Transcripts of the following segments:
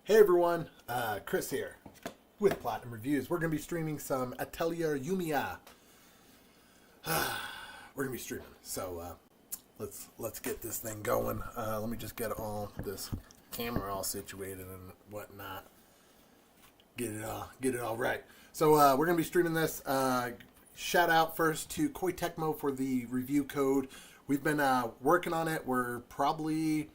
Hey everyone, Chris here with Platinum Reviews. We're going to be streaming some Atelier Yumia. We're going to be streaming, so let's get this thing going. Let me just get all this camera all situated and whatnot. Get it all right. So we're going to be streaming this. Shout out first to Koei Tecmo for the review code. We've been working on it. We're probably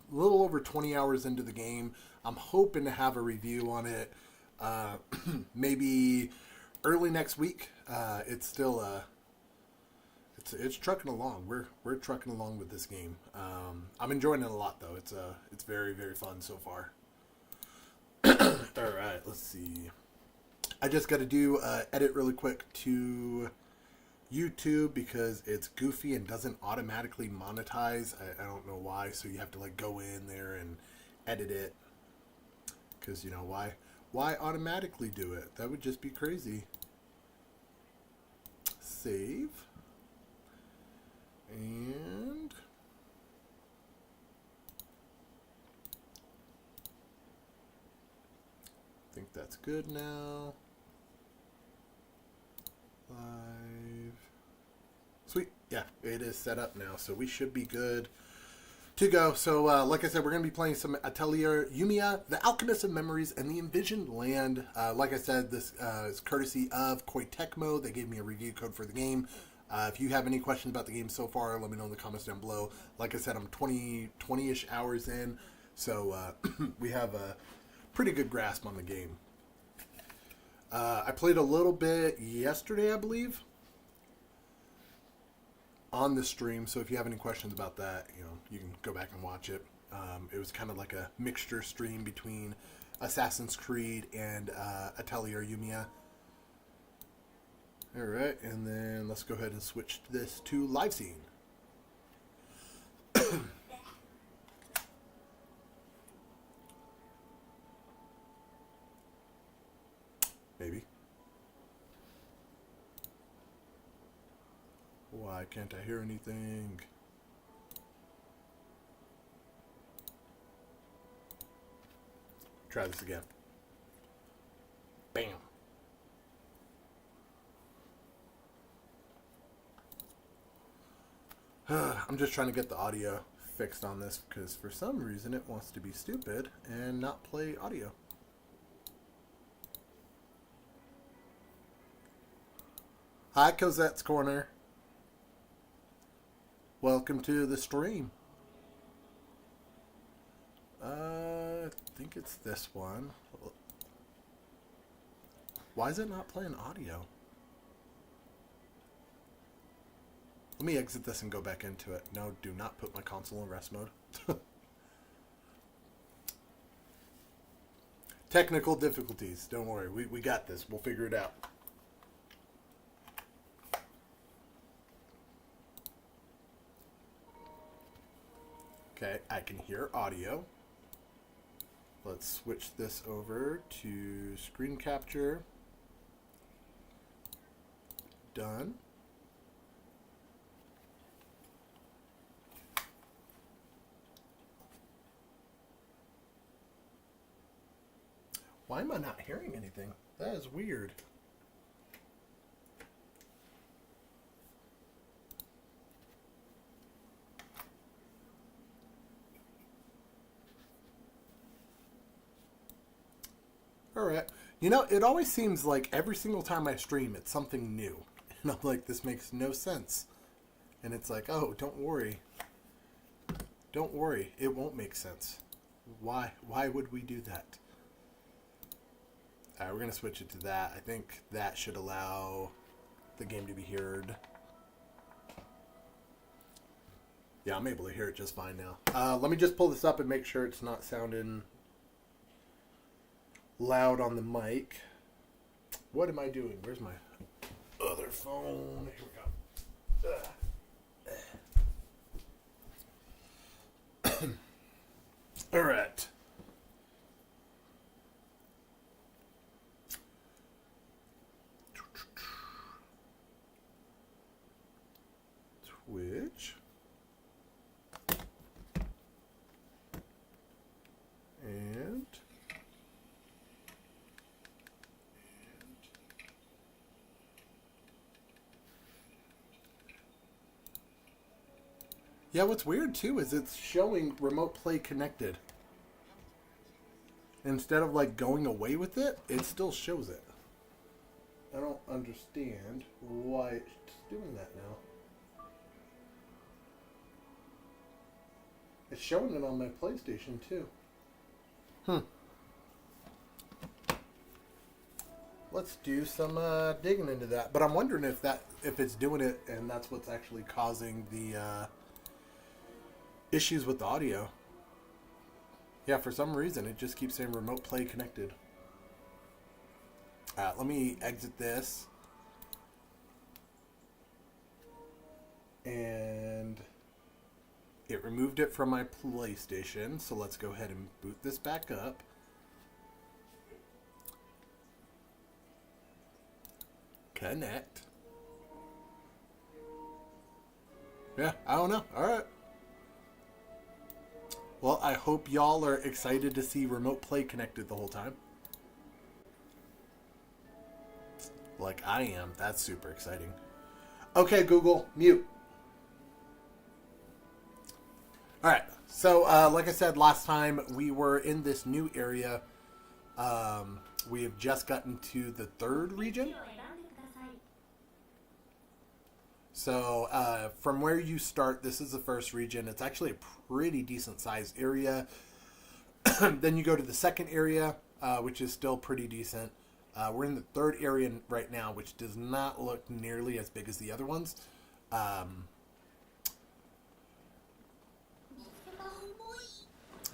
a little over 20 hours into the game. I'm hoping to have a review on it maybe early next week. It's still it's trucking along. We're trucking along with this game. I'm enjoying it a lot though. It's very, very fun so far. All right, let's see. I just got to do edit really quick to YouTube because it's goofy and doesn't automatically monetize. I don't know why, so you have to like go in there and edit it. Because, you know, why automatically do it? That would just be crazy. Save. And I think that's good now. Live. Sweet. Yeah, it is set up now, so we should be good to go. So, like I said, we're going to be playing some Atelier Yumia, the Alchemist of Memories, and the Envisioned Land. Like I said, this is courtesy of Koei Tecmo. They gave me a review code for the game. If you have any questions about the game so far, let me know in the comments down below. Like I said, I'm 20-ish hours in, so we have a pretty good grasp on the game. I played a little bit yesterday, I believe, on the stream, so if you have any questions about that, you know, you can go back and watch it. It was kind of like a mixture stream between Assassin's Creed and Atelier Yumia. Alright, and then let's go ahead and switch this to live scene. Maybe. Why can't I hear anything? Try this again. Bam. I'm just trying to get the audio fixed on this because for some reason it wants to be stupid and not play audio. Hi, Cosette's Corner. Welcome to the stream. I think it's this one. Why is it not playing audio? Let me exit this and go back into it. No, do not put my console in rest mode. Technical difficulties. Don't worry. We got this. We'll figure it out. Okay, I can hear audio. Let's switch this over to screen capture. Done. Why am I not hearing anything? That is weird. Alright. You know, it always seems like every single time I stream, it's something new. And I'm like, this makes no sense. And it's like, oh, don't worry. Don't worry. It won't make sense. Why would we do that? Alright, we're going to switch it to that. I think that should allow the game to be heard. Yeah, I'm able to hear it just fine now. Let me just pull this up and make sure it's not sounding loud on the mic. What am I doing? Where's my other phone? Here we go. All right. Twitch. And Yeah, what's weird too is it's showing remote play connected. Instead of like going away with it, it still shows it. I don't understand why it's doing that now. It's showing it on my PlayStation too. Let's do some digging into that. But I'm wondering if it's doing it and that's what's actually causing the issues with the audio. Yeah, for some reason it just keeps saying remote play connected. Let me exit this. And it removed it from my PlayStation, so let's go ahead and boot this back up. Connect. Yeah, I don't know. Alright. Well, I hope y'all are excited to see remote play connected the whole time. Like I am. That's super exciting. Okay, Google, mute. Alright, so like I said last time, we were in this new area. We have just gotten to the third region. So from where you start, this is the first region. It's actually a pretty decent sized area. Then you go to the second area, which is still pretty decent. We're in the third area right now, which does not look nearly as big as the other ones.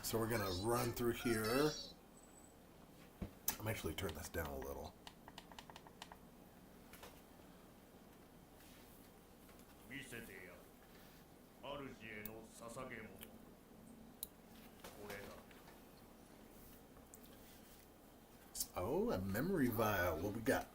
So we're going to run through here. I'm actually turning this down a little. Oh, a memory vial. What we got?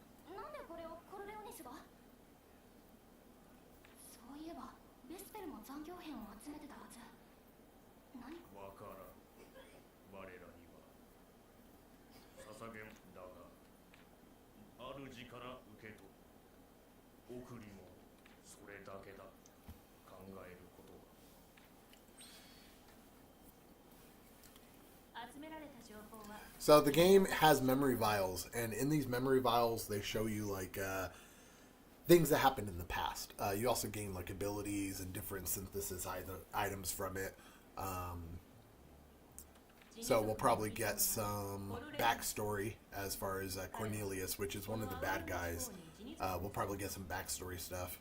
So the game has memory vials, and in these memory vials, they show you like things that happened in the past. You also gain like abilities and different synthesis items from it. So we'll probably get some backstory as far as Cornelius, which is one of the bad guys. We'll probably get some backstory stuff.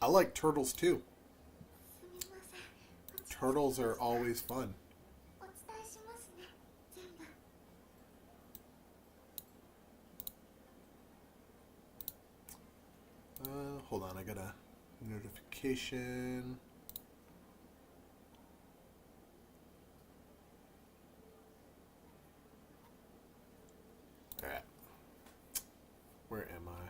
I like turtles too. Turtles are always fun. Hold on, I got a notification. Alright. Where am I?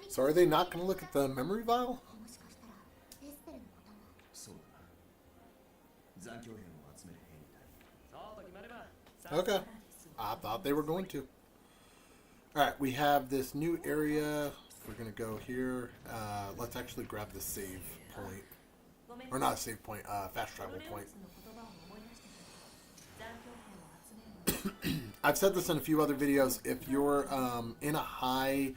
So are they not going to look at the memory vial? Okay. I thought they were going to. Alright, we have this new area. We're going to go here. Let's actually grab the save point. Or not a save point, fast travel point. I've said this in a few other videos. If you're in a high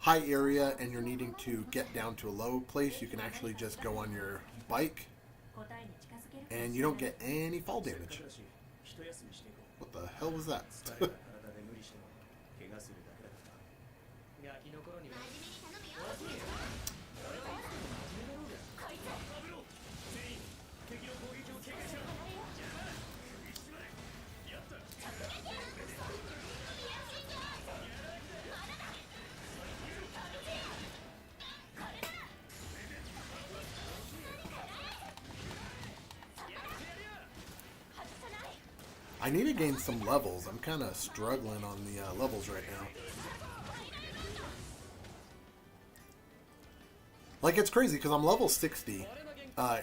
area and you're needing to get down to a low place, you can actually just go on your bike and you don't get any fall damage. What the hell was that? I need to gain some levels. I'm kind of struggling on the levels right now. Like, it's crazy because I'm level 60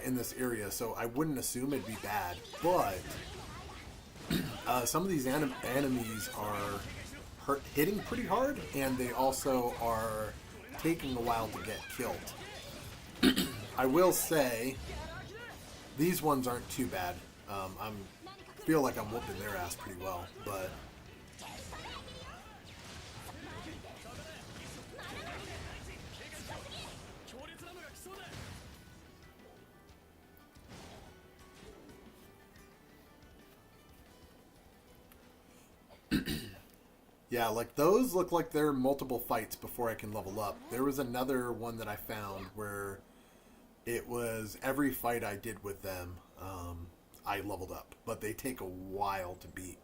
in this area, so I wouldn't assume it'd be bad. But some of these enemies are hitting pretty hard, and they also are taking a while to get killed. I will say these ones aren't too bad. I feel like I'm whooping their ass pretty well, but yeah, like those look like they're multiple fights before I can level up. There was another one that I found where it was every fight I did with them, I leveled up, but they take a while to beat.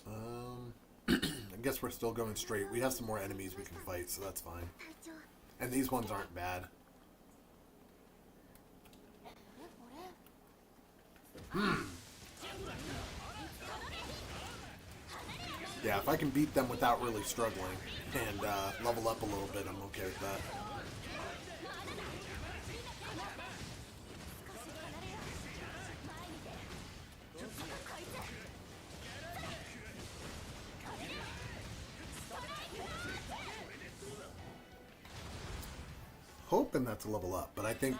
I guess we're still going straight. We have some more enemies we can fight, so that's fine. And these ones aren't bad. Yeah, if I can beat them without really struggling and level up a little bit, I'm okay with that. Hoping that's a level up, but I think,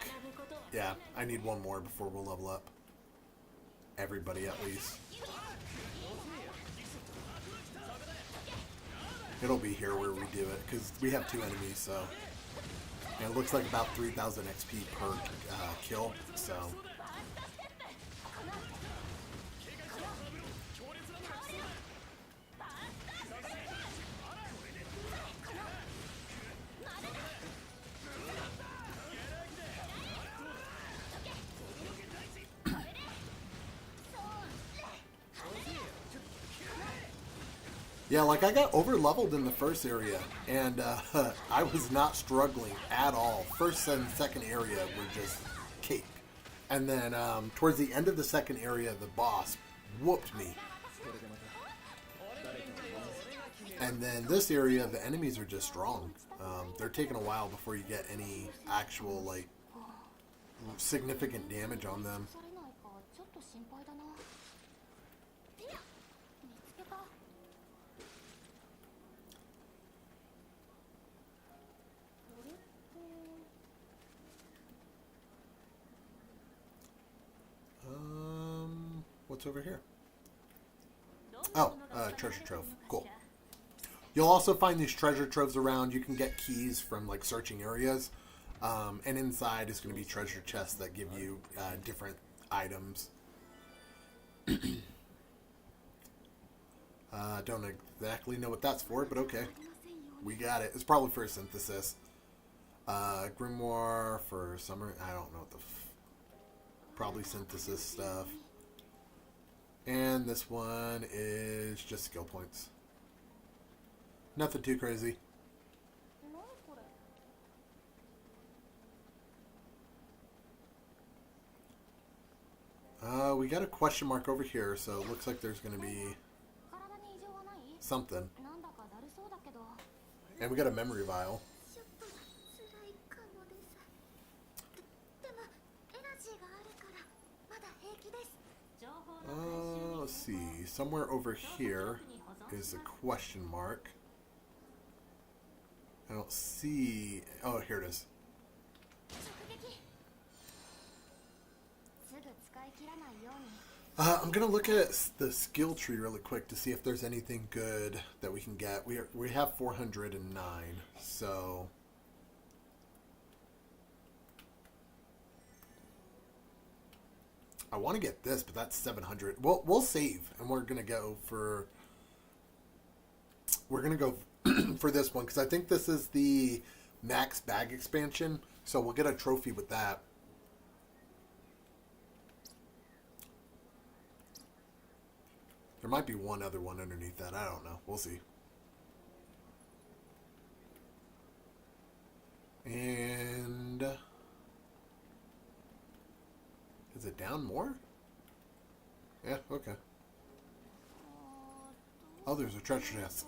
yeah, I need one more before we'll level up. Everybody at least. It'll be here where we do it, because we have 2 enemies, so. And it looks like about 3,000 XP per kill, so. Yeah, like I got over leveled in the first area, and I was not struggling at all. First and second area were just cake. And then towards the end of the second area, the boss whooped me. And then this area, the enemies are just strong. They're taking a while before you get any actual, like, significant damage on them. What's over here? Oh, treasure trove. Cool. You'll also find these treasure troves around. You can get keys from like searching areas. And inside is going to be treasure chests that give you different items. Don't exactly know what that's for, but okay. We got it. It's probably for synthesis. Grimoire for summer. I don't know what the... probably synthesis stuff. And this one is just skill points. Nothing too crazy. We got a question mark over here, so it looks like there's going to be something. And we got a memory vial. Let's see. Somewhere over here is a question mark. I don't see... Oh, here it is. I'm gonna look at the skill tree really quick to see if there's anything good that we can get. We have 409, so I want to get this, but that's 700. We'll save, and we're gonna go for for this one because I think this is the max bag expansion, so we'll get a trophy with that. There might be one other one underneath that. I don't know. We'll see. And is it down more? Yeah, okay. Oh, there's a treasure chest.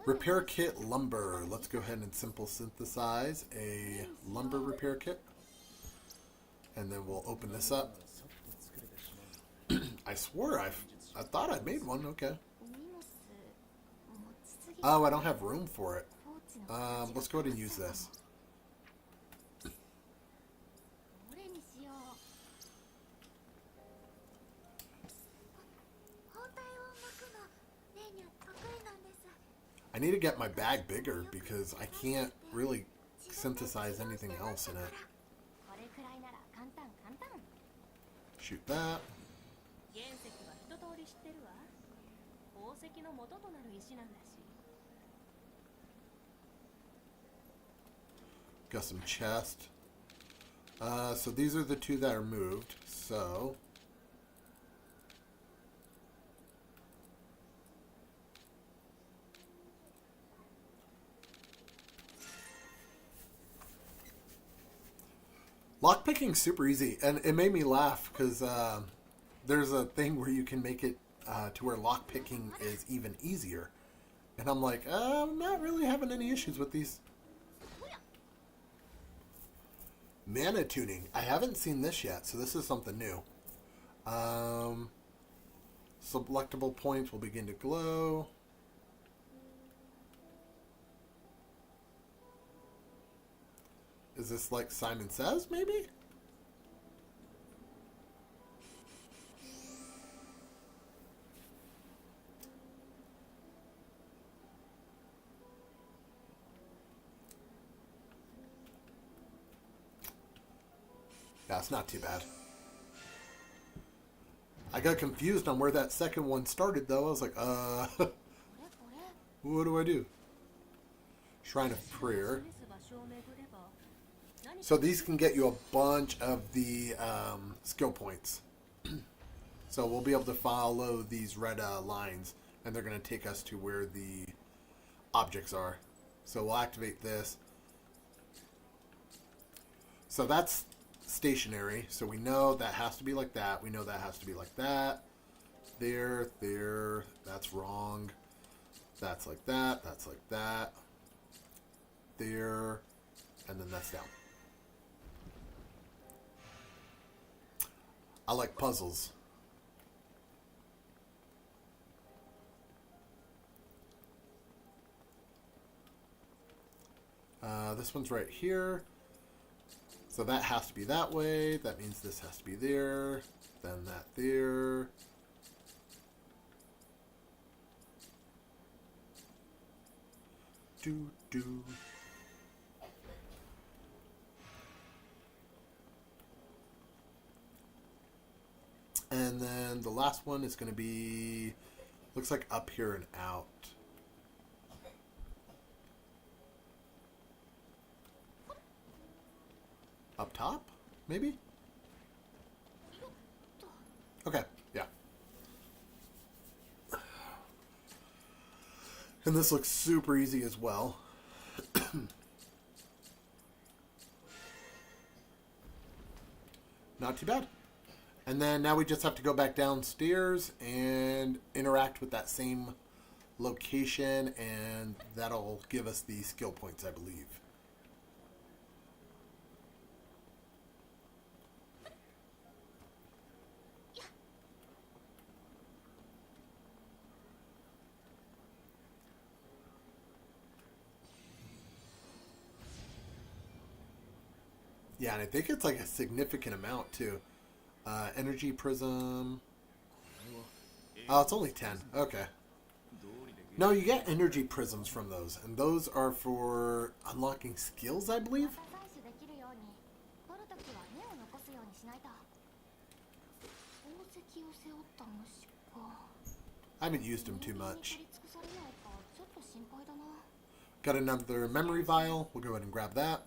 Repair kit lumber. Let's go ahead and simple synthesize a lumber repair kit. And then we'll open this up. I swore I thought I made one. Okay. Oh, I don't have room for it. Let's go ahead and use this. I need to get my bag bigger because I can't really synthesize anything else in it. Shoot that. Got some chest. So these are the two that are moved. So lockpicking's super easy, and it made me laugh because there's a thing where you can make it to where lockpicking is even easier. And I'm like, I'm not really having any issues with these. Mana tuning. I haven't seen this yet, so this is something new. Selectable points will begin to glow. Is this like Simon Says, maybe? Yeah, it's not too bad. I got confused on where that second one started, though. I was like, what do I do? Shrine of Prayer. So these can get you a bunch of the skill points. So we'll be able to follow these red lines, and they're going to take us to where the objects are. So we'll activate this. So that's stationary. So we know that has to be like that. We know that has to be like that. There. That's wrong. That's like that. That's like that. There. And then that's down. I like puzzles. This one's right here. So that has to be that way. That means this has to be there. Then that there. Do. And then the last one is going to be, looks like up here and out. Up top, maybe? Okay, yeah. And this looks super easy as well. Not too bad. And then now we just have to go back downstairs and interact with that same location, and that'll give us the skill points, I believe. Yeah, and I think it's like a significant amount too. Energy prism. Oh, it's only 10. Okay. No, you get energy prisms from those, and those are for unlocking skills, I believe. I haven't used them too much. Got another memory vial. We'll go ahead and grab that.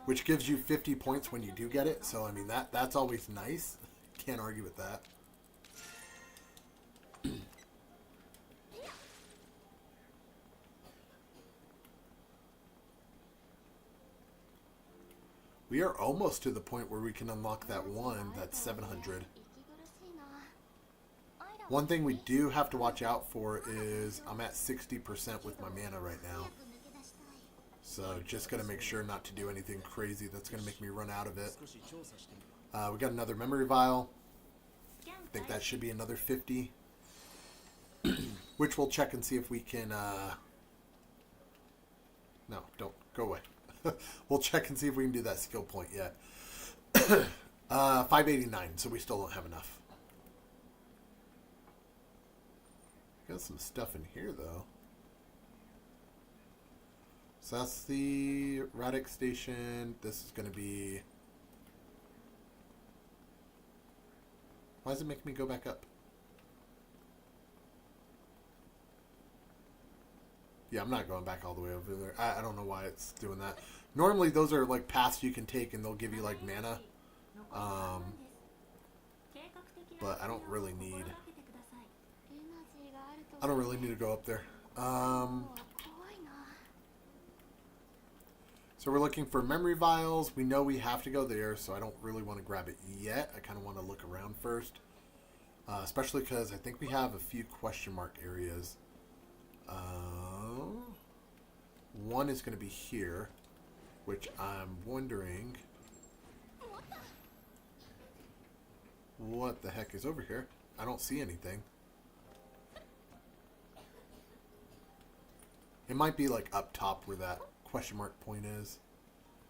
Which gives you 50 points when you do get it. So, I mean, that's always nice. Can't argue with that. We are almost to the point where we can unlock that one that's 700. One thing we do have to watch out for is I'm at 60% with my mana right now. So just got to make sure not to do anything crazy that's going to make me run out of it. We got another memory vial. I think that should be another 50. Which we'll check and see if we can... No, don't. Go away. We'll check and see if we can do that skill point yet. 589, so we still don't have enough. Got some stuff in here, though. So that's the Radix station. This is going to be... Why does it make me go back up? Yeah, I'm not going back all the way over there. I don't know why it's doing that. Normally, those are like paths you can take, and they'll give you like mana. But I don't really need... I don't really need to go up there. So we're looking for memory vials. We know we have to go there, so I don't really want to grab it yet. I kind of want to look around first. Especially because I think we have a few question mark areas. One is going to be here, which I'm wondering what the heck is over here. I don't see anything. It might be like up top where that question mark point is,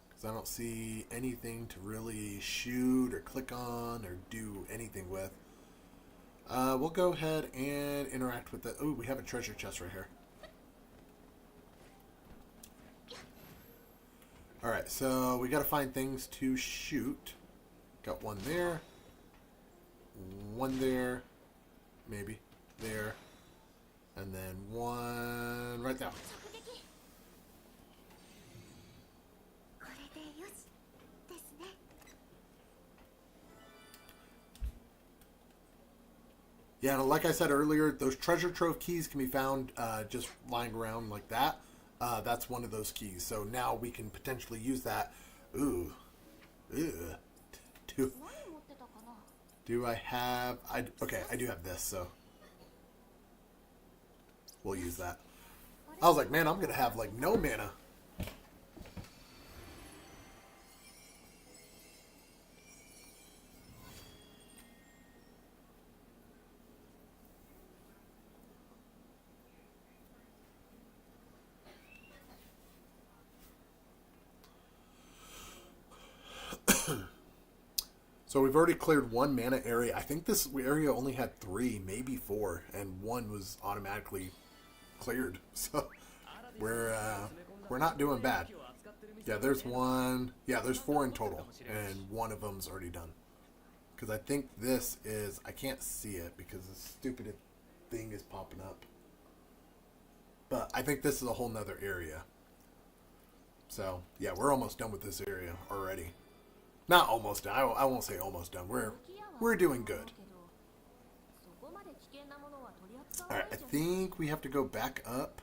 because I don't see anything to really shoot or click on or do anything with. We'll go ahead and interact with the... Oh, we have a treasure chest right here. Alright, so we got to find things to shoot. Got one there. One there. Maybe. There. And then one right there. Yeah, like I said earlier, those treasure trove keys can be found just lying around like that. That's one of those keys. So now we can potentially use that. Ooh. Do I have... okay, I do have this, so... We'll use that. I was like, man, I'm going to have, like, no mana. So we've already cleared one mana area. I think this area only had 3, maybe 4, and 1 was automatically cleared. So we're not doing bad. Yeah, there's 1. Yeah, there's 4 in total, and 1 of them's already done. Because I think this is... I can't see it because this stupid thing is popping up. But I think this is a whole nother area. So, yeah, we're almost done with this area already. Not almost done. I won't say almost done. We're doing good. Alright, I think we have to go back up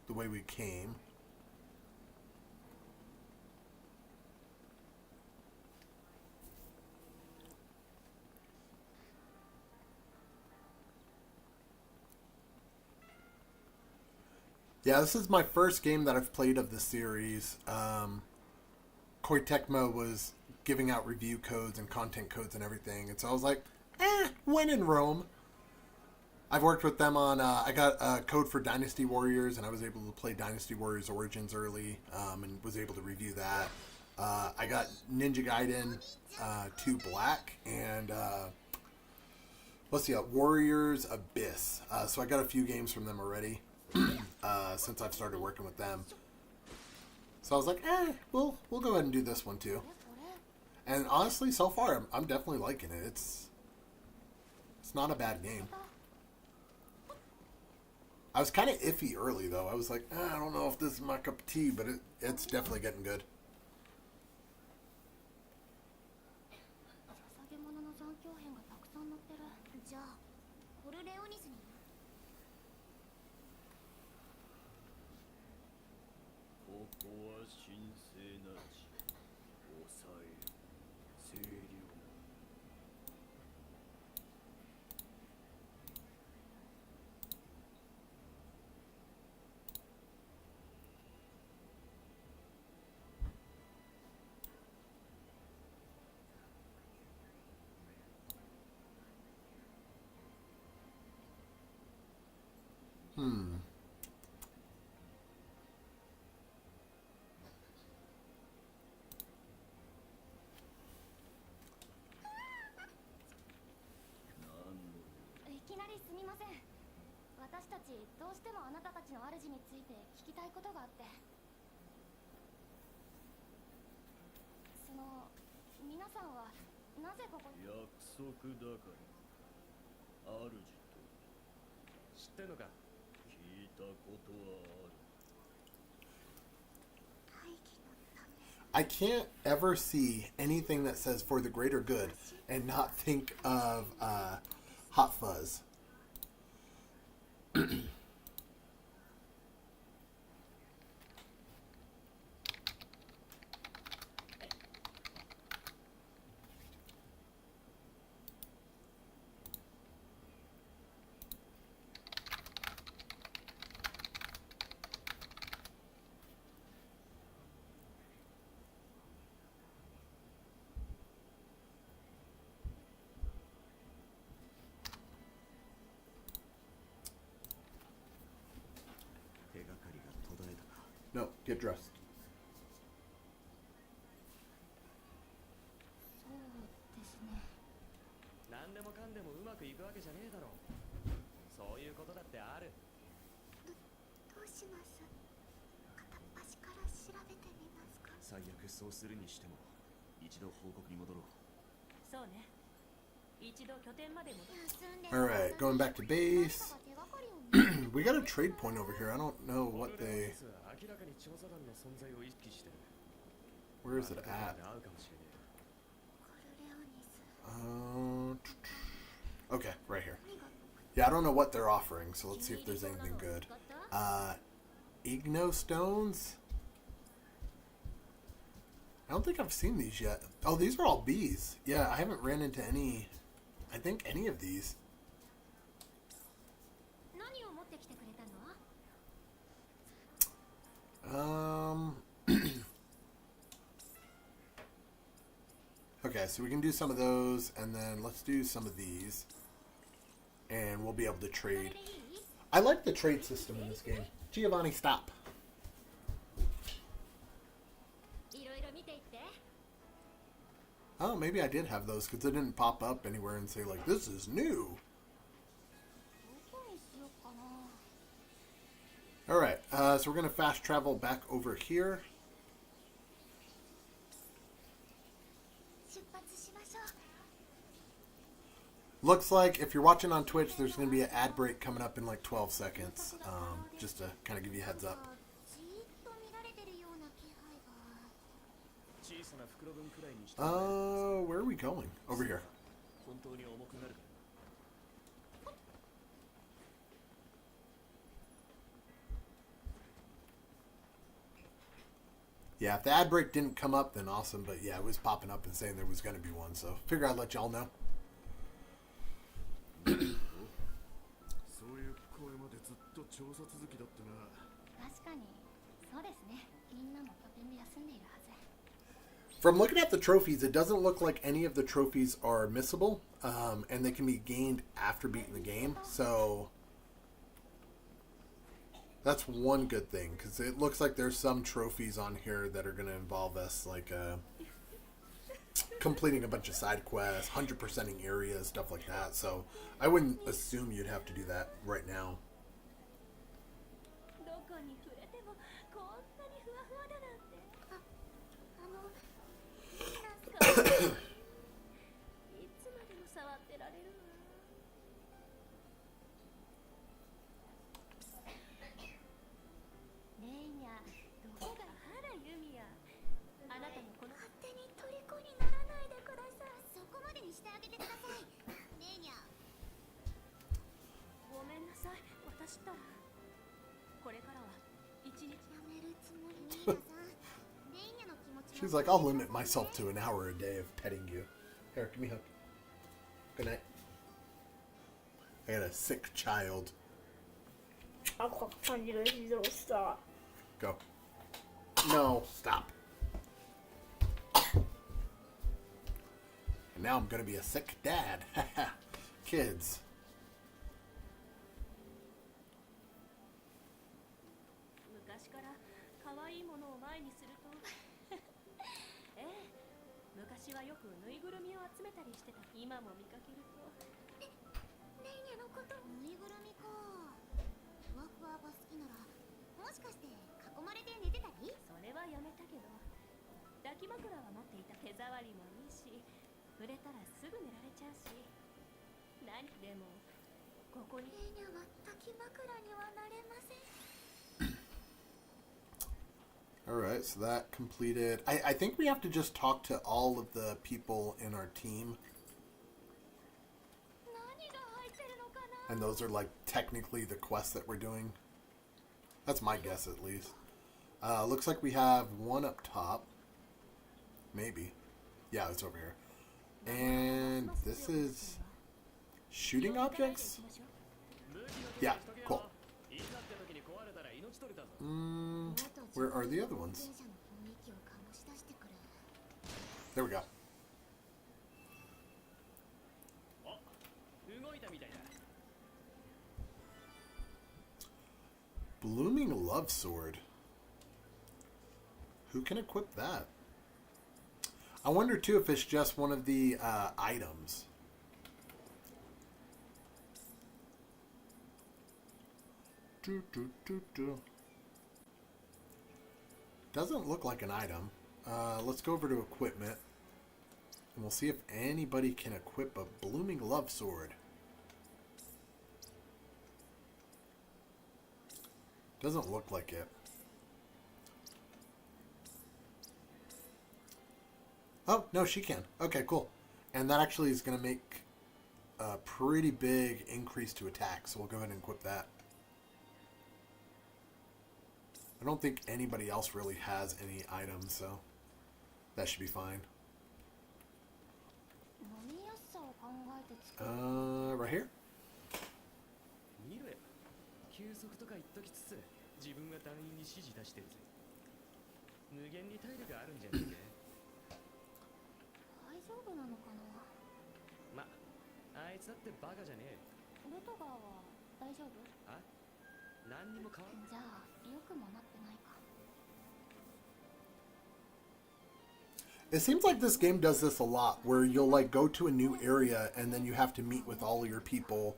the way we came. Yeah, this is my first game that I've played of the series. Koei Tecmo was giving out review codes and content codes and everything. And so I was like, when in Rome. I've worked with them on, I got a code for Dynasty Warriors, and I was able to play Dynasty Warriors Origins early, and was able to review that. I got Ninja Gaiden 2 Black and let's see, Warriors Abyss. So I got a few games from them already since I've started working with them. So I was like, we'll go ahead and do this one too. And honestly, so far, I'm definitely liking it. It's not a bad game. I was kind of iffy early, though. I was like, I don't know if this is my cup of tea, but it's definitely getting good. I can't ever see anything that says for the greater good and not think of Hot Fuzz. No, get dressed. Alright, going back to base. We got a trade point over here. I don't know what they... Where is it at? Okay, right here. Yeah, I don't know what they're offering, so let's see if there's anything good. Igno stones? I don't think I've seen these yet. Oh, these are all bees. Yeah, I haven't ran into any... I think any of these. Okay, so we can do some of those, and then let's do some of these, and we'll be able to trade. I like the trade system in this game. Giovanni, stop. Oh, maybe I did have those, because it didn't pop up anywhere and say, like, this is new. Alright, so we're going to fast travel back over here. Looks like if you're watching on Twitch, there's going to be an ad break coming up in like 12 seconds, just to kind of give you a heads up. Where are we going? Over here. Yeah, if the ad break didn't come up, then awesome. But yeah, it was popping up and saying there was going to be one. So figure I'd let y'all know. From looking at the trophies, it doesn't look like any of the trophies are missable, and they can be gained after beating the game. So That's one good thing, because it looks like there's some trophies on here that are going to involve us, like completing a bunch of side quests, 100%ing areas, stuff like that. So I wouldn't assume you'd have to do that right now. She's like, I'll limit myself to an hour a day of petting you. Here, give me a hug. Good night. I got a sick child. Stop. Go. No, stop. And now I'm gonna be a sick dad. Kids. Alright, so that completed. I think we have to just talk to all of the people in our team. And those are like technically the quests that we're doing. That's my guess at least. Looks like we have one up top. Maybe. Yeah, it's over here. And this is shooting objects? Yeah, cool. Where are the other ones? There we go. Blooming Love Sword. Who can equip that? I wonder too if it's just one of the items. Doesn't look like an item. Let's go over to equipment. And we'll see if anybody can equip a Blooming Love Sword. Doesn't look like it. Oh, no, she can. Okay, cool. And that actually is going to make a pretty big increase to attack, so we'll go ahead and equip that. I don't think anybody else really has any items, so that should be fine. Right here? It seems like this game does this a lot, where you'll like go to a new area and then you have to meet with all of your people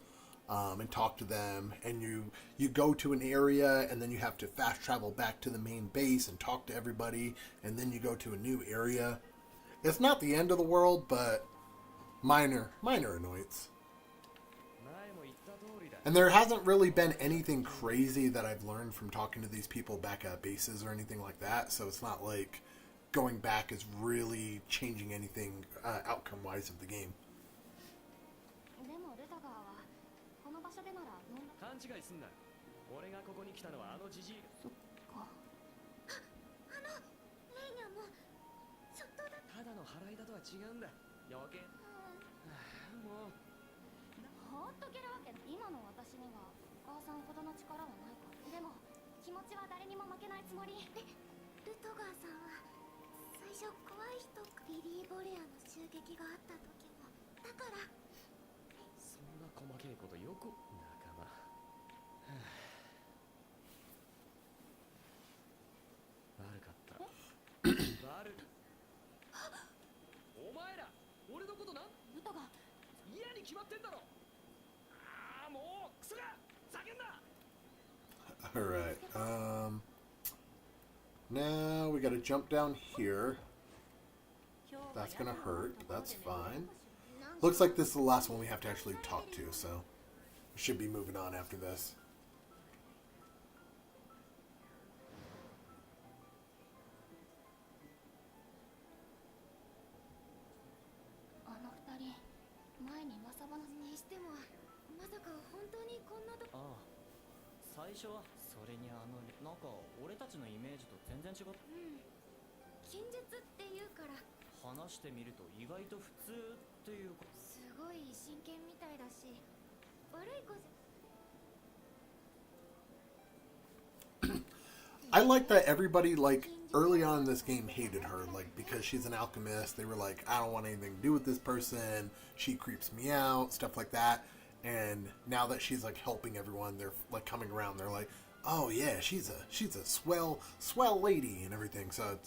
and talk to them, and you go to an area and then you have to fast travel back to the main base and talk to everybody, and then you go to a new area. It's not the end of the world, but minor annoyance. And there hasn't really been anything crazy that I've learned from talking to these people back at bases or anything like that, so it's not like going back is really changing anything outcome-wise of the game. Alright, now we gotta jump down here. That's gonna hurt, but that's fine. Looks like this is the last one we have to actually talk to, so we should be moving on after this. 最初はそれになんか俺たちのイメージと全然違う。近日っていうから話してみると意外と普通っていうか。すごい真剣みたいだし悪い子じゃ I like that everybody, like, early on in this game hated her, like, because she's an alchemist. They were like, I don't want anything to do with this person. She creeps me out, stuff like that. And now that she's, like, helping everyone, they're, like, coming around. They're like, oh, yeah, she's a swell lady and everything. So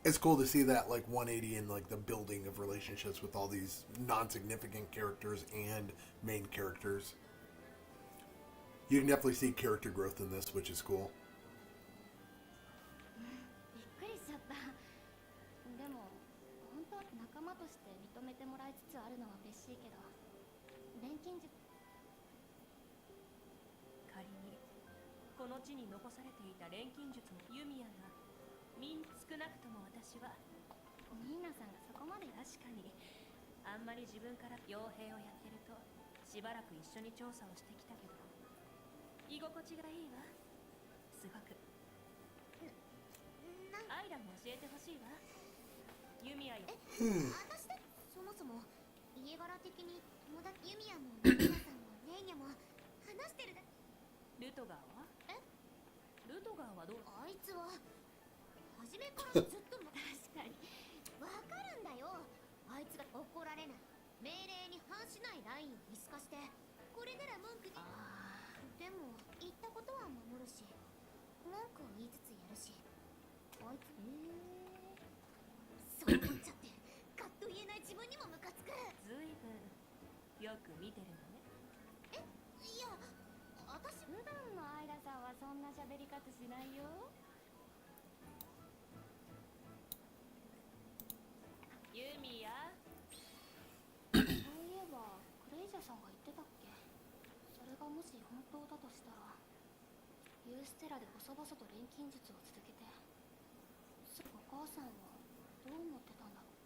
it's cool to see that, like, 180 in, like, the building of relationships with all these non-significant characters and main characters. You can definitely see character growth in this, which is cool. びっくりしちゃった。でも本当は仲間として認めてもらいつつあるのは嬉しいけど、錬金術仮にこの地に残されていた錬金術のユミヤが少なくとも私はニーナさんがそこまで確かにあんまり自分から傭兵をやってるとしばらく一緒に調査をしてきたけど居心地がいいわ。すごくアイラも教えてほしいわ。ユミヤよ。私だそもそも家柄的に友達ユミヤもニーナさんもネーニャも話してるだ。ルトガーは？ルトガーはどう？あいつは初めからずっと確かにわかるんだよ。あいつが怒られない命令に反しないラインを見透かしてこれなら文句にでも言ったことは守るし文句を言いつつやるしあいつそう思っちゃってカッと言えない自分にもムカつく。ずいぶんよく見てるのね。いや私普段のアイラさんはそんな喋り方しないよ。ユミヤそういえばクレイジャさんが言ってたっけ。それがもし本当だとしたらユーステラで細々と錬金術を続けてお母さんはどう思ってたんだろう。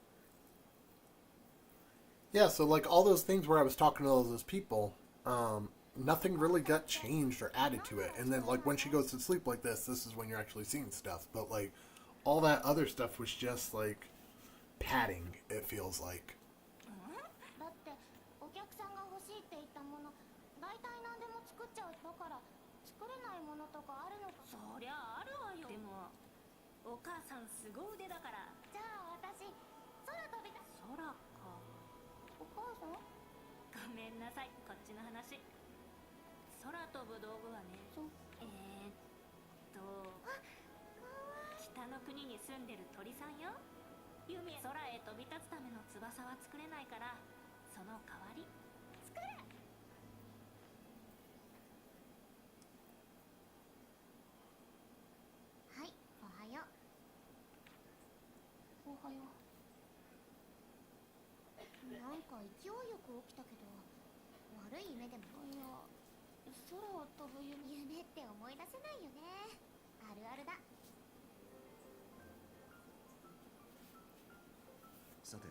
Yeah, so like all those things where I was talking to all those people, nothing really got changed or added to it. And then like when she goes to sleep like this is when you're actually seeing stuff. But like all that other stuff was just like padding, it feels like. だってお客さんが欲しいって言ったもの大体何でも作っちゃうだから作れないものとかあるのか。そりゃあるわよ。でもお母さんすご腕だから。じゃあ私空飛びたい。空か。お母さんごめんなさい、こっちの話。空飛ぶ道具はね、北の国に住んでる鳥さんよ。空へ飛び立つための翼は作れないからその代わり作る。はい、おはよう。おはよう。なんか勢いよく起きたけど悪い夢でも。いや空を飛ぶ夢って思い出せないよね。あるあるだ。さて、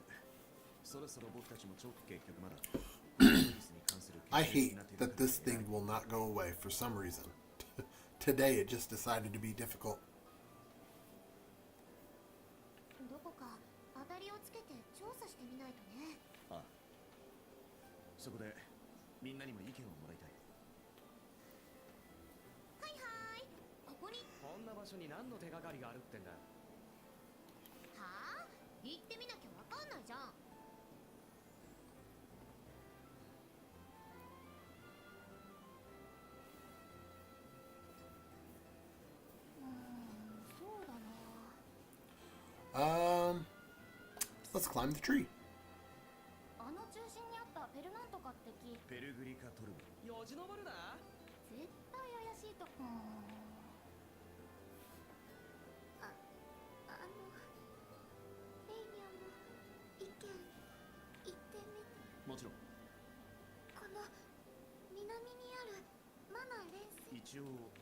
そろそろ僕たちもちょっと結局まだ I hate that this thing will not go away for some reason. Today it just decided to be difficult. どこか当たりをつけて調査してみないとね。ああ、そこでみんなにも意見をもらいたい。はいはい、ここに。こんな場所に何の手がかりがあるってんだ。はあ、行ってみなきゃわかんないじゃん。そうだな。 Let's climb the tree. あの中心にあったペルなんとかって木、ペルグリカトルム。よじ登るな。絶対怪しいと。レイニャも意見言ってみて。もちろん。この南にあるマナ連戦。一応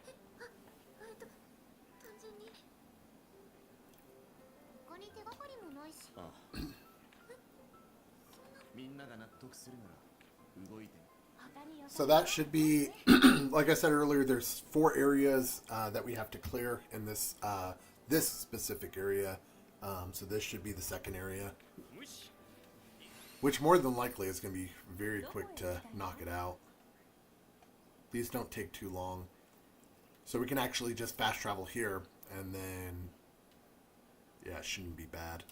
単純に他に手がかりもないし。ああみんなが納得するなら動いてみ。 So that should be, like I said earlier, there's 4 areas that we have to clear in this this specific area. So this should be the second area, which more than likely is going to be very quick to knock it out. These don't take too long. So we can actually just fast travel here, and then, yeah, it shouldn't be bad.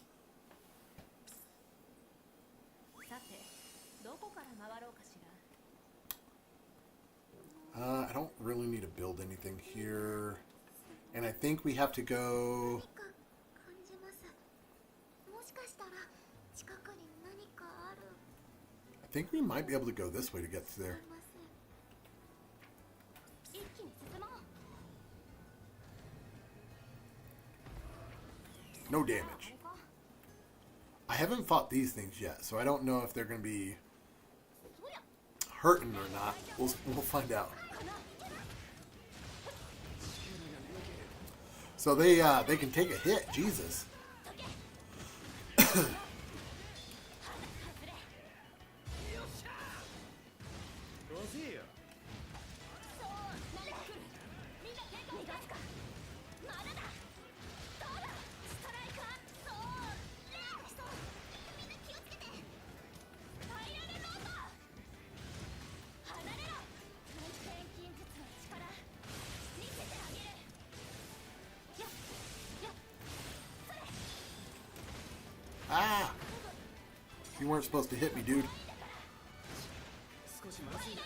さてどこから回ろうかしら。 I don't really need to build anything here. And I think we have to go... 感じます。もしかしたら近くに何かある。 I think we might be able to go this way to get to there. 一気に進もう。 No damage. I haven't fought these things yet, so I don't know if they're going to be hurting or not. We'll find out. So they can take a hit. Jesus. ああ! You weren't supposed to hit me, dude. 少しまずいな。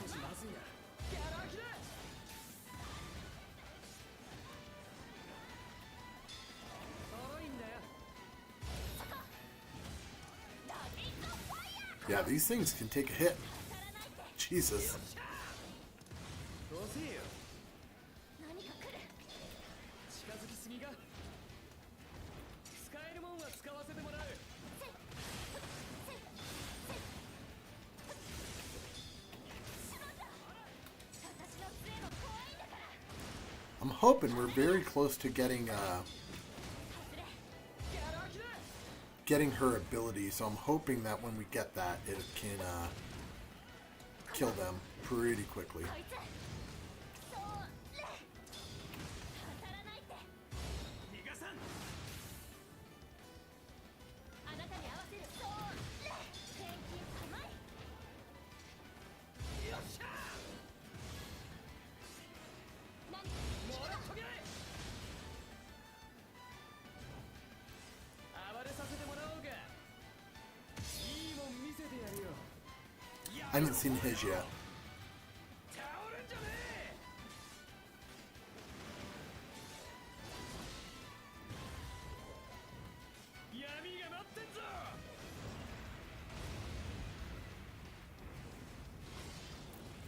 少しまずいな。 Yeah, these things can take a hit. Jesus. どうせよ。近づきすぎが。使えるもんは使わせてもらう。 I'm hoping we're very close to getting getting her ability, so I'm hoping that when we get that, it can kill them pretty quickly. I haven't seen his yet.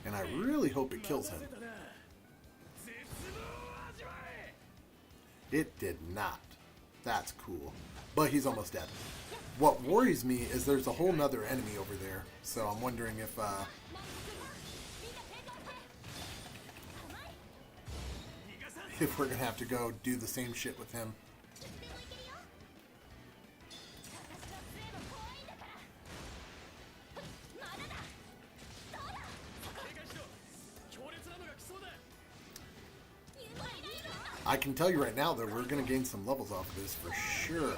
And I really hope it kills him. It did not. That's cool. But he's almost dead. What worries me is there's a whole nother enemy over there. So I'm wondering if we're going to have to go do the same shit with him. I can tell you right now that we're going to gain some levels off of this for sure.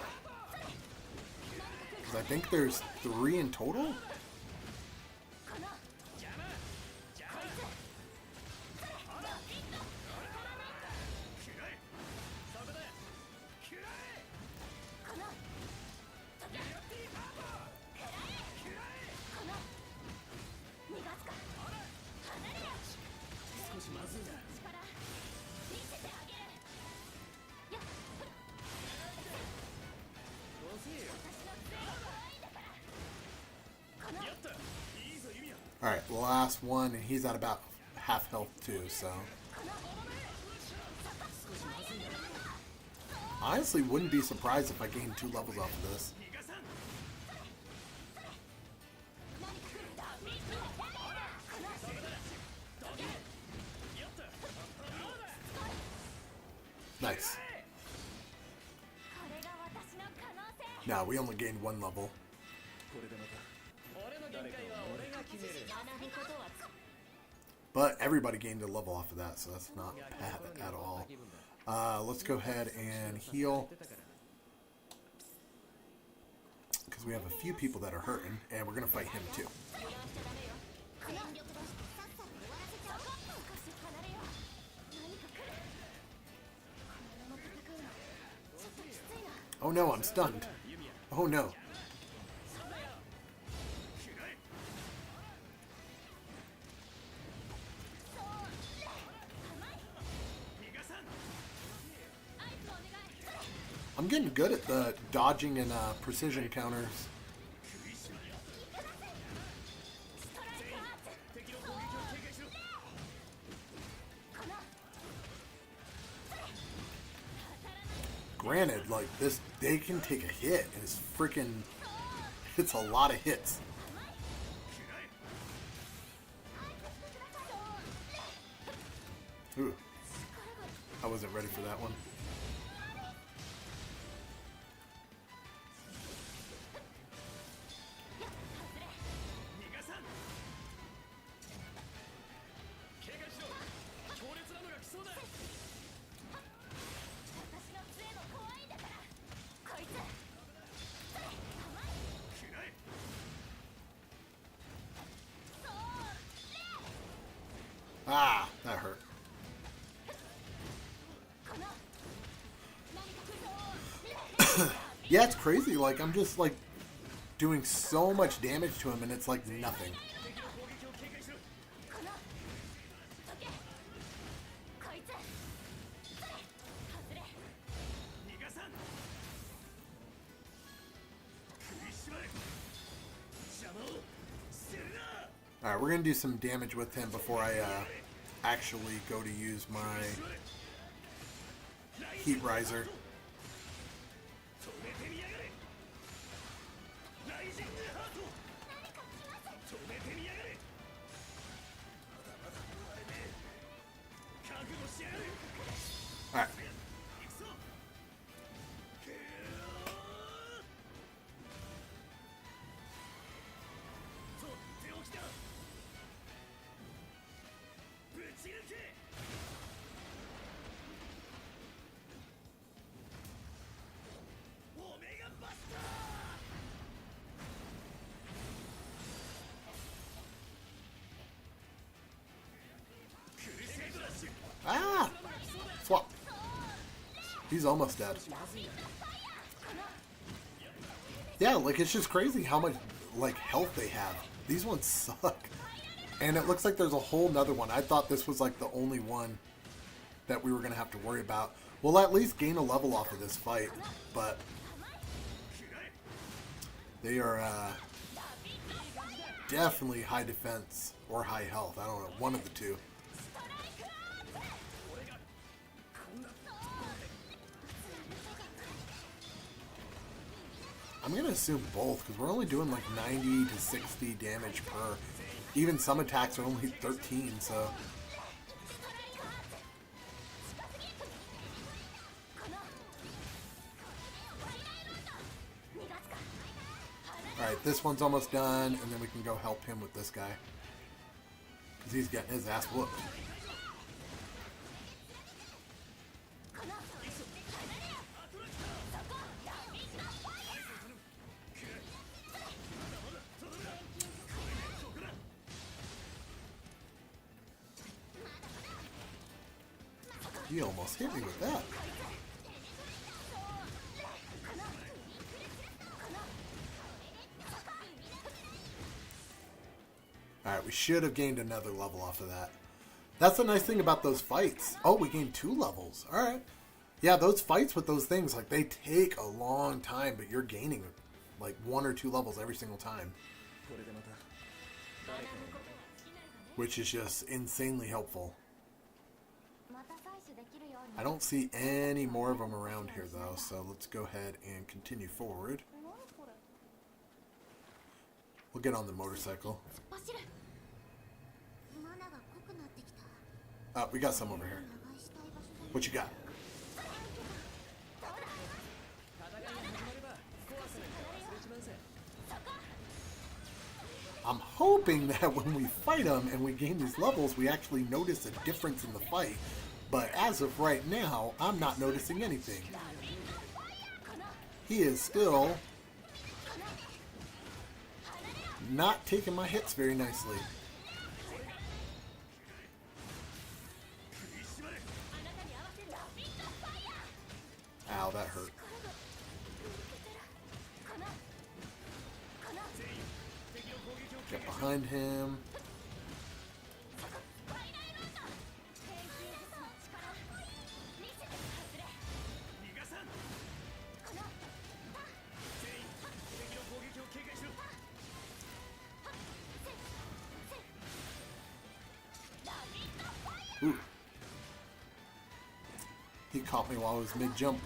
Because I think there's 3 in total? Alright, last one, and he's at about half health too, so. Honestly, wouldn't be surprised if I gained 2 levels off of this. Nice. Now we only gained 1 level. But everybody gained a level off of that, so that's not bad at all. Let's go ahead and heal. Because we have a few people that are hurting, and we're going to fight him too. Oh no, I'm stunned. Oh no. I'm getting good at the dodging and precision counters. Granted, like this, they can take a hit, and it's freaking, it's a lot of hits. Ooh, I wasn't ready for that one. Ah, that hurt. Yeah, it's crazy. Like, I'm just, like, doing so much damage to him, and it's, like, nothing. Alright, we're going to do some damage with him before I actually go to use my Heat Riser. Alright. Ah! Swap. He's almost dead. Yeah, like, it's just crazy how much, like, health they have. These ones suck. And it looks like there's a whole nother one. I thought this was, like, the only one that we were going to have to worry about. We'll at least gain a level off of this fight, but they are definitely high defense or high health. I don't know, one of the two. I'm going to assume both, because we're only doing like 90 to 60 damage per. Even some attacks are only 13, so. Alright, this one's almost done, and then we can go help him with this guy. Because he's getting his ass whooped. He almost hit me with that. Alright, we should have gained another level off of that. That's the nice thing about those fights. Oh, we gained 2 levels. Alright. Yeah, those fights with those things, like, they take a long time, but you're gaining, like, 1 or 2 levels every single time. which is just insanely helpful. また採取できるように I don't see any more of them around here though, so let's go ahead and continue forward. We'll get on the motorcycle. 走るマナが濃くなってきた We got some over here. 長居したい場所だ What you got? 戦いが始まれば怖さなんか忘れちまうぜ I'm hoping that when we fight him and we gain these levels, we actually notice a difference in the fight. But as of right now, I'm not noticing anything. He is still not taking my hits very nicely. Ow, that hurt. Get behind him. Ooh. He caught me while I was mid-jump.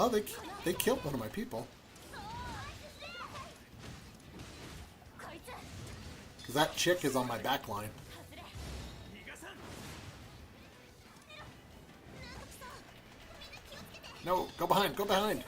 Oh, they killed one of my people. Because that chick is on my back line. No, go behind, go behind.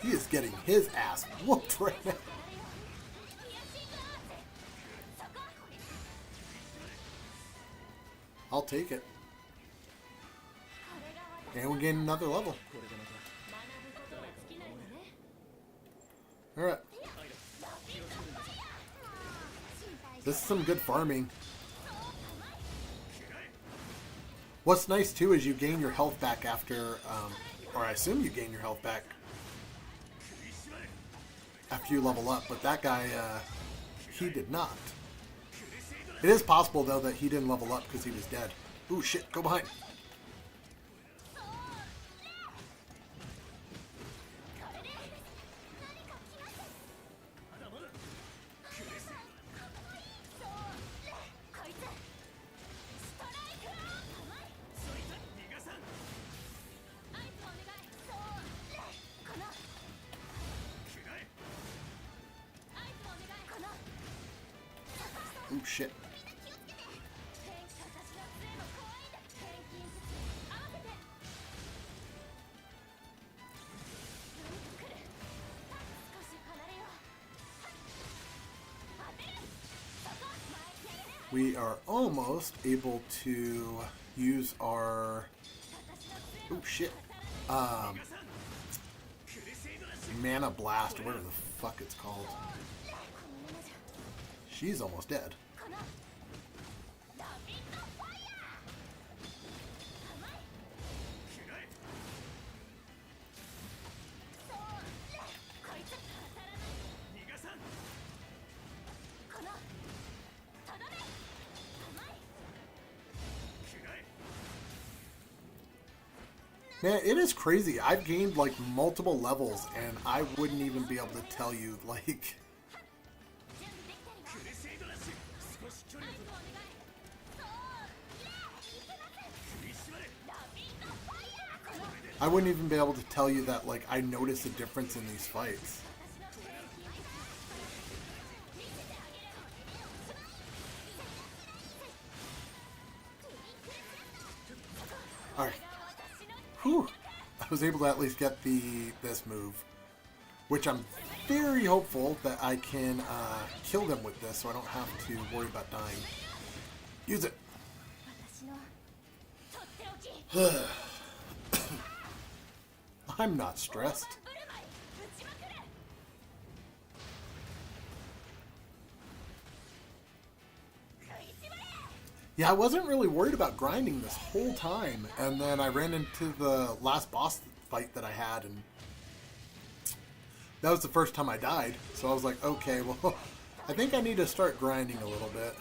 He is getting his ass whooped right now. I'll take it. And we gain another level. Alright. This is some good farming. What's nice too is you gain your health back after, or I assume you gain your health back after you level up, but that guy, he did not. It is possible, though, that he didn't level up because he was dead. Ooh, shit, go behind. Ooh, shit. We are almost able to use our... Oh, shit. Mana Blast, or whatever the fuck it's called. She's almost dead. Man, it is crazy. I've gained like multiple levels and I wouldn't even be able to tell you like... I wouldn't even be able to tell you that like I notice a difference in these fights. Alright. Whew. I was able to at least get this move, which I'm very hopeful that I can kill them with this so I don't have to worry about dying. Use it. I'm not stressed. Yeah, I wasn't really worried about grinding this whole time, and then I ran into the last boss fight that I had, and that was the first time I died. So I was like, okay, well, I think I need to start grinding a little bit,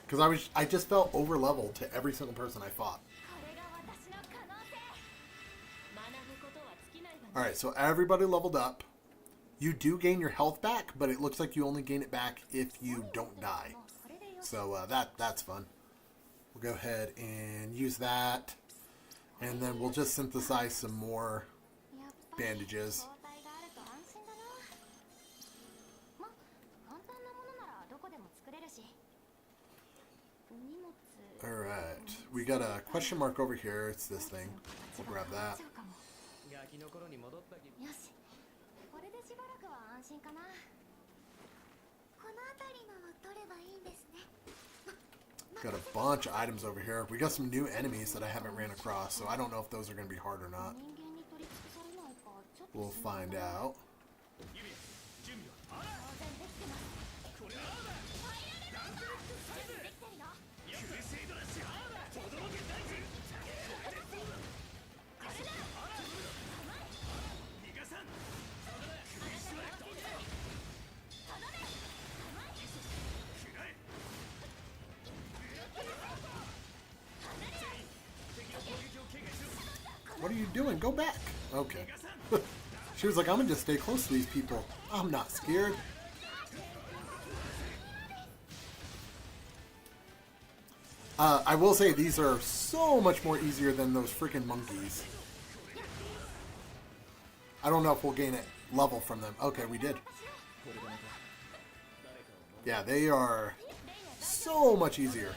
because I just felt over leveled to every single person I fought. All right, so everybody leveled up. You do gain your health back, but it looks like you only gain it back if you don't die. So that's fun. We'll go ahead and use that. And then we'll just synthesize some more bandages. Alright. We got a question mark over here. It's this thing. We'll grab that. ガキの頃に戻った気分。よし、これでしばらくは安心かな。この辺りのを取ればいいんですね。 Got a bunch of items over here. We got some new enemies that I haven't ran across, so I don't know if those are going to be hard or not. We'll find out. What are you doing? Go back. Okay. She was like, I'm going to just stay close to these people. I'm not scared. I will say these are so much more easier than those freaking monkeys. I don't know if we'll gain a level from them. Okay, we did. Yeah, they are so much easier.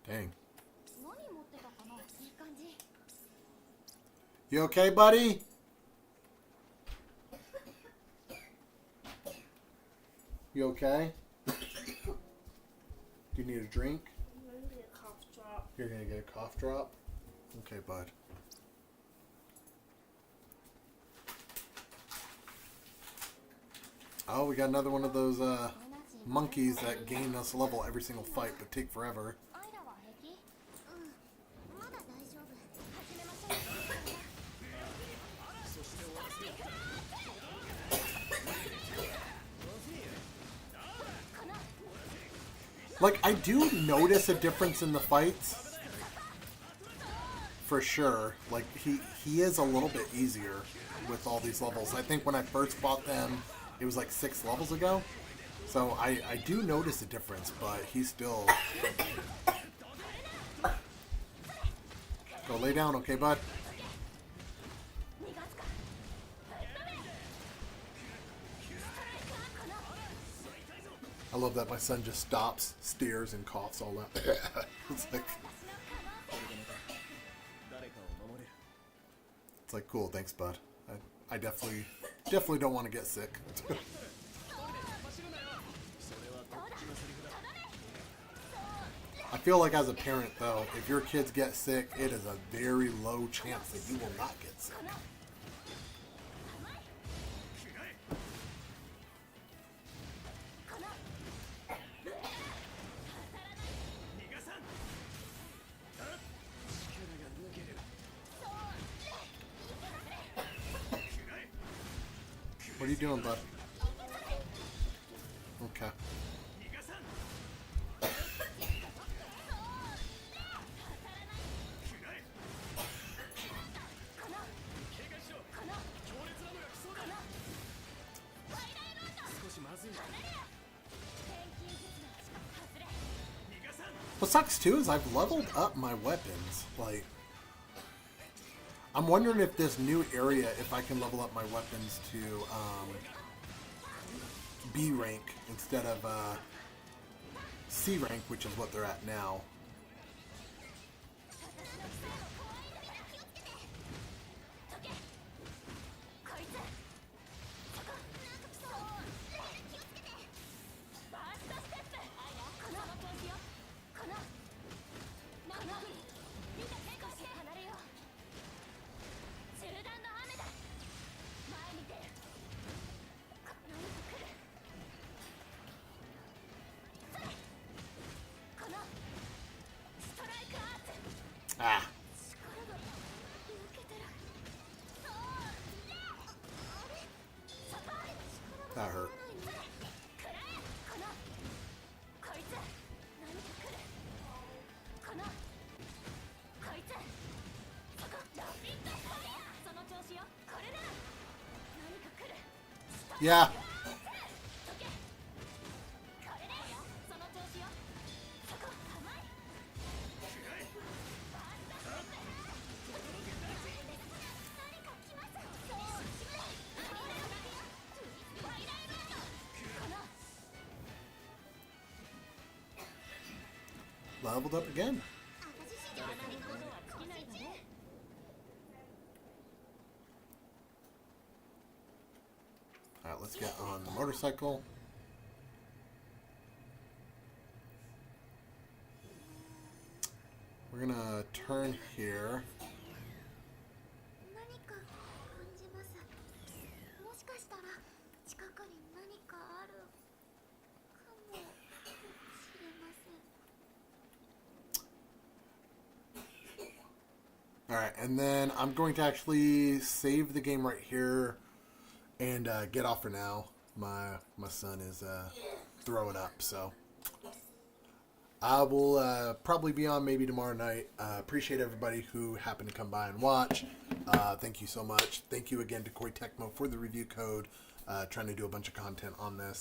Dang. You okay, buddy? You okay? Do you need a drink? I'm gonna get a cough drop. You're gonna get a cough drop? Okay, bud. Oh, we got another one of those monkeys that gain us level every single fight but take forever. Like, I do notice a difference in the fights. For sure. Like, he is a little bit easier with all these levels. I think when I first fought them, it was like 6 levels ago. So I do notice a difference, but he's still... Go lay down, okay, bud? I love that my son just stops, stares, and coughs all out. It's like, cool, thanks, bud. I definitely don't want to get sick. I feel like as a parent, though, if your kids get sick, it is a very low chance that you will not get sick. What are you doing, bud? Okay. What sucks too is I've leveled up my weapons. Like, I'm wondering if this new area, if I can level up my weapons to B rank instead of C rank, which is what they're at now. Ah. That hurt. Yeah. Leveled up again. Alright, let's get on the motorcycle. We're gonna turn here. Alright, and then I'm going to actually save the game right here and get off for now. My son is throwing up, so I will probably be on maybe tomorrow night. Appreciate everybody who happened to come by and watch. Thank you so much. Thank you again to Koei Tecmo for the review code. Trying to do a bunch of content on this.